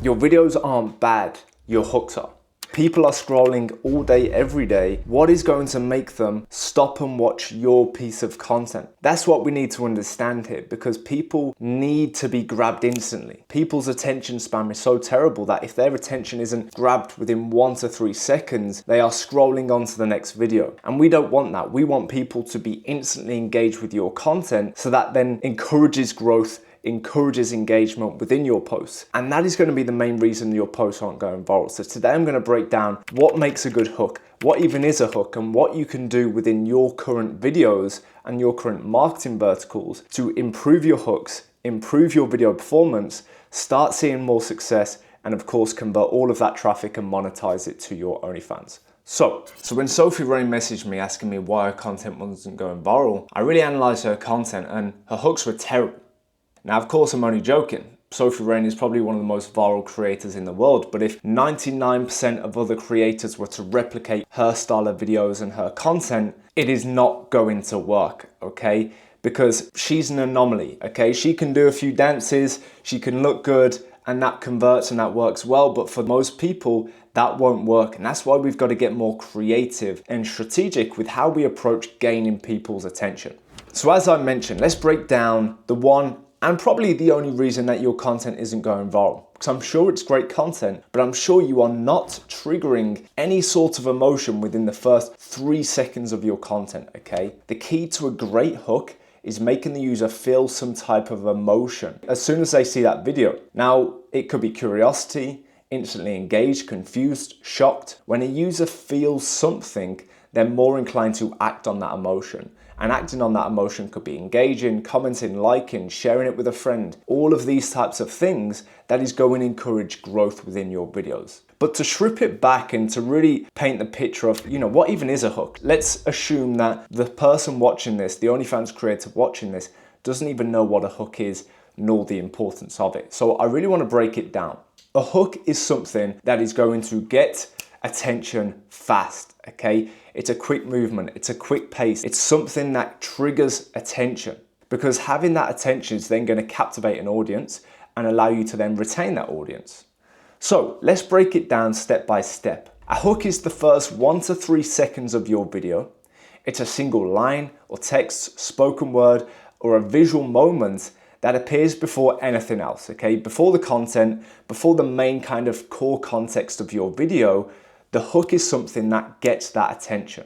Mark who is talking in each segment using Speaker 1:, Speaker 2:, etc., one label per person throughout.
Speaker 1: Your videos aren't bad, your hooks are. People are scrolling all day, every day. What is going to make them stop and watch your piece of content? That's what we need to understand here, because people need to be grabbed instantly. People's attention span is so terrible that if their attention isn't grabbed within 1 to 3 seconds, they are scrolling on to the next video. And we don't want that. We want people to be instantly engaged with your content, so that then encourages growth, encourages engagement within your posts. And that is going to be the main reason your posts aren't going viral. So today I'm going to break down what makes a good hook, what even is a hook, and what you can do within your current videos and your current marketing verticals to improve your hooks, improve your video performance, start seeing more success, and of course convert all of that traffic and monetize it to your OnlyFans. So when Sophie Rain messaged me asking me why her content wasn't going viral, I really analyzed her content and her hooks were terrible. Now, of course, I'm only joking. Sophie Rain is probably one of the most viral creators in the world, but if 99% of other creators were to replicate her style of videos and her content, it is not going to work, okay? Because she's an anomaly, okay? She can do a few dances, she can look good, and that converts and that works well, but for most people, that won't work. And that's why we've got to get more creative and strategic with how we approach gaining people's attention. So as I mentioned, let's break down the one and probably the only reason that your content isn't going viral. Because I'm sure it's great content, but I'm sure you are not triggering any sort of emotion within the first 3 seconds of your content, okay? The key to a great hook is making the user feel some type of emotion as soon as they see that video. Now, it could be curiosity, instantly engaged, confused, shocked. When a user feels something, they're more inclined to act on that emotion. And acting on that emotion could be engaging, commenting, liking, sharing it with a friend. All of these types of things that is going to encourage growth within your videos. But to strip it back and to really paint the picture of, what even is a hook? Let's assume that the person watching this, the OnlyFans creator watching this, doesn't even know what a hook is, nor the importance of it. So I really want to break it down. A hook is something that is going to get attention fast, okay? It's a quick movement, it's a quick pace, it's something that triggers attention, because having that attention is then going to captivate an audience and allow you to then retain that audience. So let's break it down step by step. A hook is the first 1 to 3 seconds of your video. It's a single line or text, spoken word, or a visual moment that appears before anything else, okay? Before the content, before the main kind of core context of your video, the hook is something that gets that attention.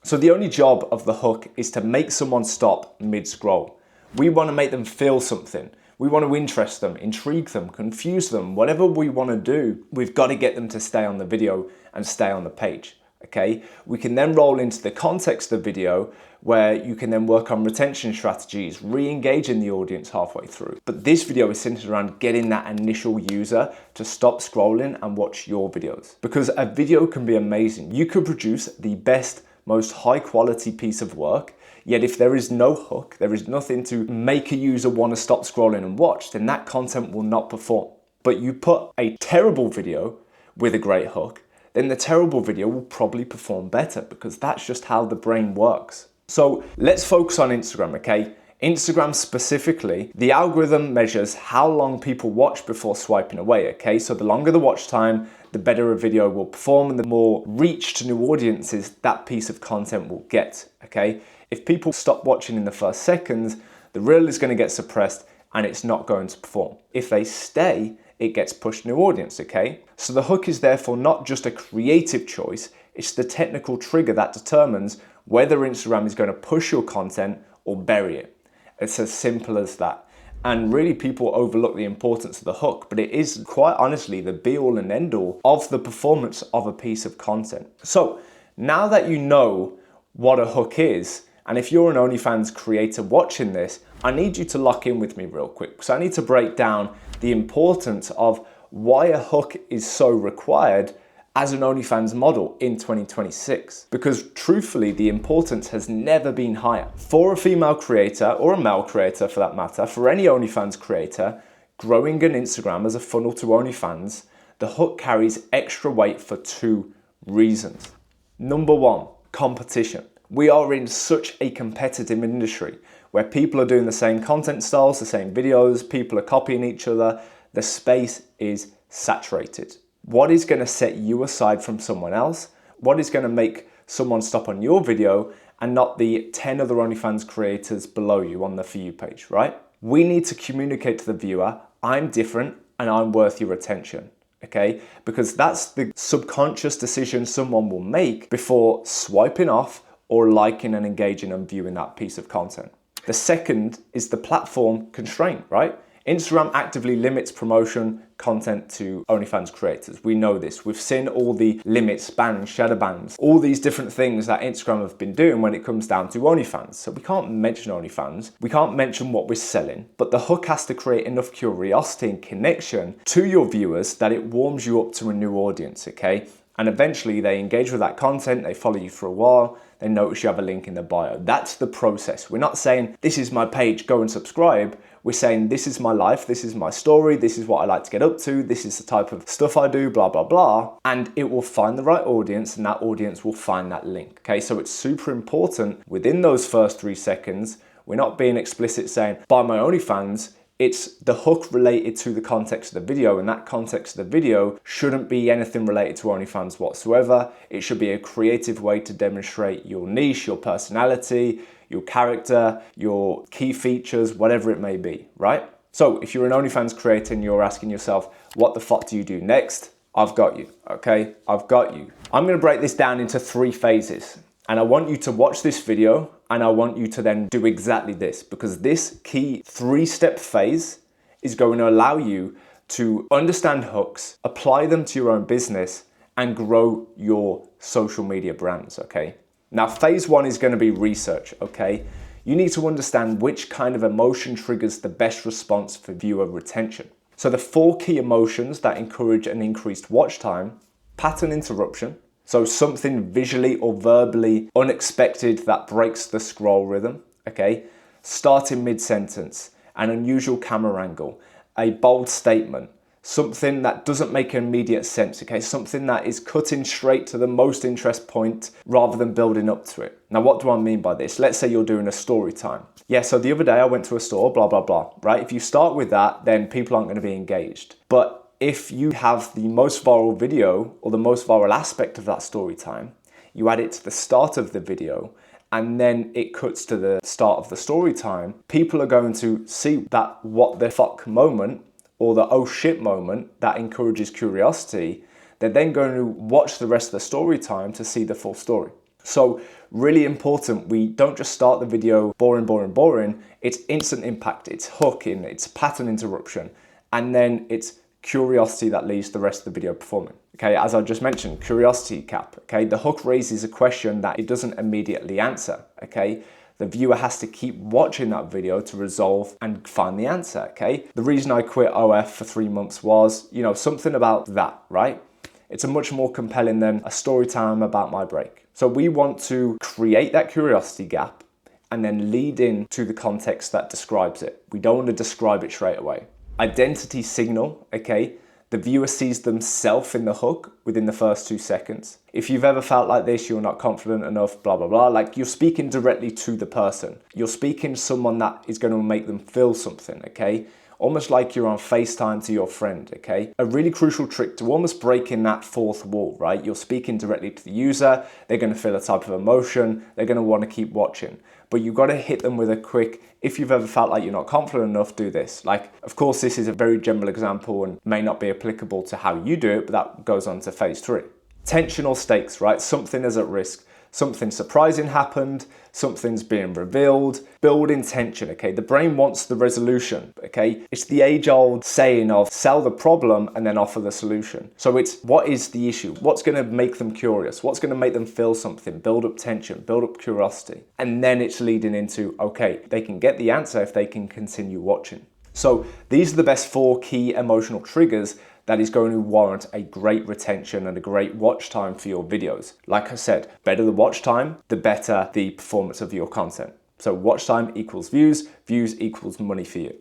Speaker 1: So the only job of the hook is to make someone stop mid-scroll. We want to make them feel something. We want to interest them, intrigue them, confuse them, whatever we want to do, we've got to get them to stay on the video and stay on the page, okay? We can then roll into the context of the video where you can then work on retention strategies, re-engaging the audience halfway through. But this video is centered around getting that initial user to stop scrolling and watch your videos. Because a video can be amazing. You could produce the best, most high quality piece of work, yet if there is no hook, there is nothing to make a user want to stop scrolling and watch, then that content will not perform. But you put a terrible video with a great hook, then the terrible video will probably perform better, because that's just how the brain works. So let's focus on Instagram, okay? Instagram specifically, the algorithm measures how long people watch before swiping away, okay? So the longer the watch time, the better a video will perform and the more reach to new audiences that piece of content will get, okay? If people stop watching in the first seconds, the reel is going to get suppressed and it's not going to perform. If they stay, it gets pushed new audience, okay? So the hook is therefore not just a creative choice, it's the technical trigger that determines whether Instagram is going to push your content or bury it. It's as simple as that. And really people overlook the importance of the hook, but it is quite honestly the be all and end all of the performance of a piece of content. So now that you know what a hook is, and if you're an OnlyFans creator watching this, I need you to lock in with me real quick, because I need to break down the importance of why a hook is so required as an OnlyFans model in 2026. Because truthfully, the importance has never been higher. For a female creator, or a male creator for that matter, for any OnlyFans creator, growing an Instagram as a funnel to OnlyFans, the hook carries extra weight for 2 reasons. Number 1, competition. We are in such a competitive industry where people are doing the same content styles, the same videos, people are copying each other. The space is saturated. What is going to set you aside from someone else? What is going to make someone stop on your video and not the 10 other OnlyFans creators below you on the For You page, right? We need to communicate to the viewer, I'm different and I'm worth your attention, okay? Because that's the subconscious decision someone will make before swiping off or liking and engaging and viewing that piece of content. The second is the platform constraint, right? Instagram actively limits promotion content to OnlyFans creators. We know this. We've seen all the limits, bans, shadow bans, all these different things that Instagram have been doing when it comes down to OnlyFans. So we can't mention OnlyFans. We can't mention what we're selling, but the hook has to create enough curiosity and connection to your viewers that it warms you up to a new audience, okay? And eventually they engage with that content, they follow you for a while, they notice you have a link in the bio. That's the process. We're not saying, this is my page, go and subscribe. We're saying, this is my life, this is my story, this is what I like to get up to, this is the type of stuff I do, blah, blah, blah. And it will find the right audience and that audience will find that link, okay? So it's super important within those first 3 seconds, we're not being explicit saying, buy my OnlyFans. It's the hook related to the context of the video, and that context of the video shouldn't be anything related to OnlyFans whatsoever. It should be a creative way to demonstrate your niche, your personality, your character, your key features, whatever it may be, right? So if you're an OnlyFans creator and you're asking yourself, what the fuck do you do next? I've got you, okay? I've got you. I'm gonna break this down into 3 phases. And I want you to watch this video and I want you to then do exactly this, because this key 3-step phase is going to allow you to understand hooks, apply them to your own business and grow your social media brands, okay? Now, phase 1 is going to be research, okay? You need to understand which kind of emotion triggers the best response for viewer retention. So the 4 key emotions that encourage an increased watch time: pattern interruption, so something visually or verbally unexpected that breaks the scroll rhythm, okay? Starting mid-sentence, an unusual camera angle, a bold statement, something that doesn't make immediate sense, okay? Something that is cutting straight to the most interest point rather than building up to it. Now, what do I mean by this? Let's say you're doing a story time. Yeah, so the other day I went to a store, blah, blah, blah, right? If you start with that, then people aren't gonna be engaged. But if you have the most viral video or the most viral aspect of that story time, you add it to the start of the video, and then it cuts to the start of the story time, people are going to see that what the fuck moment or the oh shit moment that encourages curiosity. They're then going to watch the rest of the story time to see the full story. So really important, we don't just start the video boring, boring, boring. It's instant impact, it's hooking, it's pattern interruption, and then it's curiosity that leaves the rest of the video performing. Okay, as I just mentioned, curiosity cap, okay? The hook raises a question that it doesn't immediately answer, okay? The viewer has to keep watching that video to resolve and find the answer, okay? The reason I quit OF for 3 months was, you know, something about that, right? It's a much more compelling than a story time about my break. So we want to create that curiosity gap and then lead in to the context that describes it. We don't want to describe it straight away. Identity signal, okay? The viewer sees themselves in the hook within the first 2 seconds. If you've ever felt like this, you're not confident enough, blah, blah, blah. Like, you're speaking directly to the person. You're speaking to someone that is going to make them feel something, okay? Almost like you're on FaceTime to your friend, okay? A really crucial trick to almost breaking that 4th wall, right? You're speaking directly to the user. They're going to feel a type of emotion. They're going to want to keep watching. But you've got to hit them with a quick, if you've ever felt like you're not confident enough, do this. Like, of course, this is a very general example and may not be applicable to how you do it, but that goes on to phase 3. Tension or stakes, right? Something is at risk. Something surprising happened, something's being revealed, building tension, okay? The brain wants the resolution, okay? It's the age-old saying of sell the problem and then offer the solution. So it's what is the issue? What's gonna make them curious? What's gonna make them feel something? Build up tension, build up curiosity. And then it's leading into, okay, they can get the answer if they can continue watching. So these are the best 4 key emotional triggers that is going to warrant a great retention and a great watch time for your videos. Like I said, better the watch time, the better the performance of your content. So watch time equals views, views equals money for you.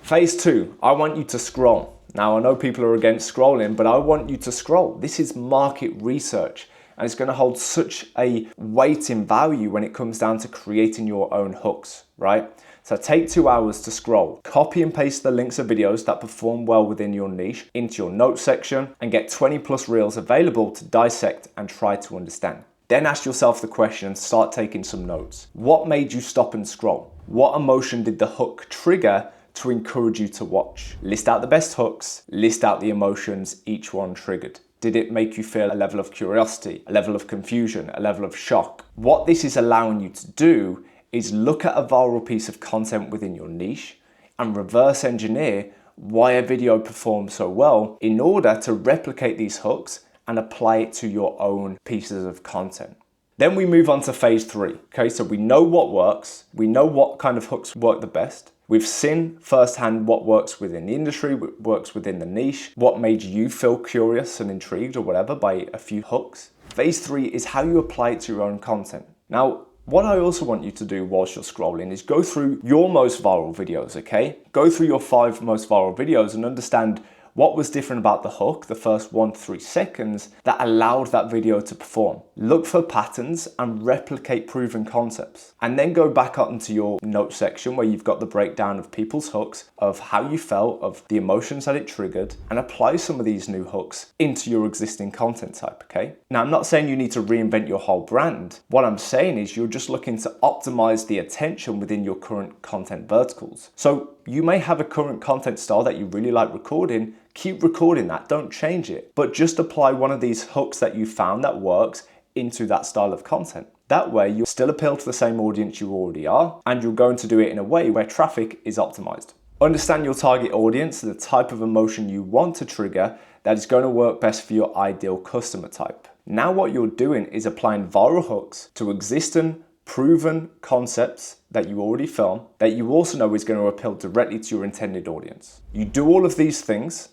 Speaker 1: Phase 2, I want you to scroll. Now I know people are against scrolling, but I want you to scroll. This is market research and it's going to hold such a weight in value when it comes down to creating your own hooks, right? So take 2 hours to scroll, copy and paste the links of videos that perform well within your niche into your notes section and get 20 plus reels available to dissect and try to understand. Then ask yourself the question and start taking some notes. What made you stop and scroll? What emotion did the hook trigger to encourage you to watch? List out the best hooks, list out the emotions each one triggered. Did it make you feel a level of curiosity, a level of confusion, a level of shock? What this is allowing you to do is look at a viral piece of content within your niche and reverse engineer why a video performs so well in order to replicate these hooks and apply it to your own pieces of content. Then we move on to phase 3. Okay, so we know what works, we know what kind of hooks work the best. We've seen firsthand what works within the industry, what works within the niche, what made you feel curious and intrigued or whatever by a few hooks. Phase 3 is how you apply it to your own content. Now, what I also want you to do whilst you're scrolling is go through your most viral videos, okay? Go through your 5 most viral videos and understand what was different about the hook, the first 1 to 3 seconds, that allowed that video to perform. Look for patterns and replicate proven concepts. And then go back up into your notes section where you've got the breakdown of people's hooks, of how you felt, of the emotions that it triggered, and apply some of these new hooks into your existing content type, okay? Now, I'm not saying you need to reinvent your whole brand. What I'm saying is you're just looking to optimize the attention within your current content verticals. So you may have a current content style that you really like recording. Keep recording that, don't change it, but just apply one of these hooks that you found that works into that style of content. That way you'll still appeal to the same audience you already are, and you're going to do it in a way where traffic is optimized. Understand your target audience, the type of emotion you want to trigger that is going to work best for your ideal customer type. Now what you're doing is applying viral hooks to existing proven concepts that you already film that you also know is going to appeal directly to your intended audience. You do all of these things.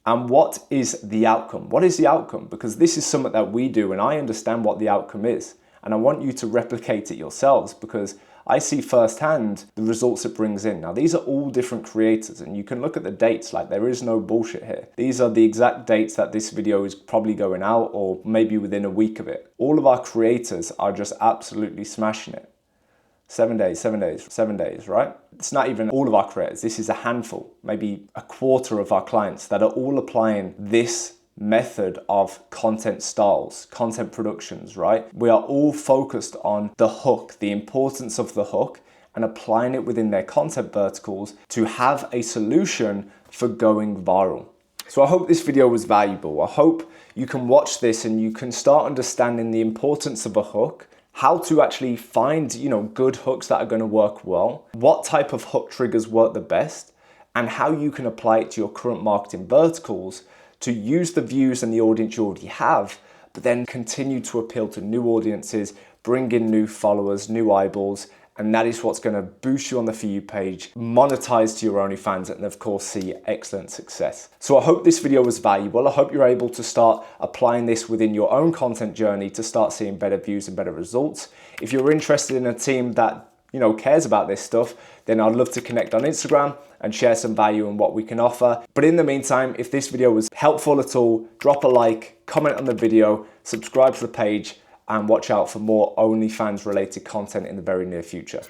Speaker 1: And what is the outcome? What is the outcome? Because this is something that we do and I understand what the outcome is. And I want you to replicate it yourselves because I see firsthand the results it brings in. Now, these are all different creators and you can look at the dates, like there is no bullshit here. These are the exact dates that this video is probably going out or maybe within a week of it. All of our creators are just absolutely smashing it. 7 days, 7 days, 7 days, right? It's not even all of our creators. This is a handful, maybe a quarter of our clients that are all applying this method of content styles, content productions, right? We are all focused on the hook, the importance of the hook, and applying it within their content verticals to have a solution for going viral. So I hope this video was valuable. I hope you can watch this and you can start understanding the importance of a hook, how to actually find, good hooks that are going to work well, what type of hook triggers work the best, and how you can apply it to your current marketing verticals to use the views and the audience you already have, but then continue to appeal to new audiences, bring in new followers, new eyeballs, and that is what's going to boost you on the For You page, monetize to your Onlyfans, and of course see excellent success. So I hope this video was valuable. I hope you're able to start applying this within your own content journey to start seeing better views and better results. If you're interested in a team that cares about this stuff, then I'd love to connect on Instagram and share some value in what we can offer. But in the meantime, if this video was helpful at all, drop a like, comment on the video, subscribe to the page, and watch out for more OnlyFans related content in the very near future.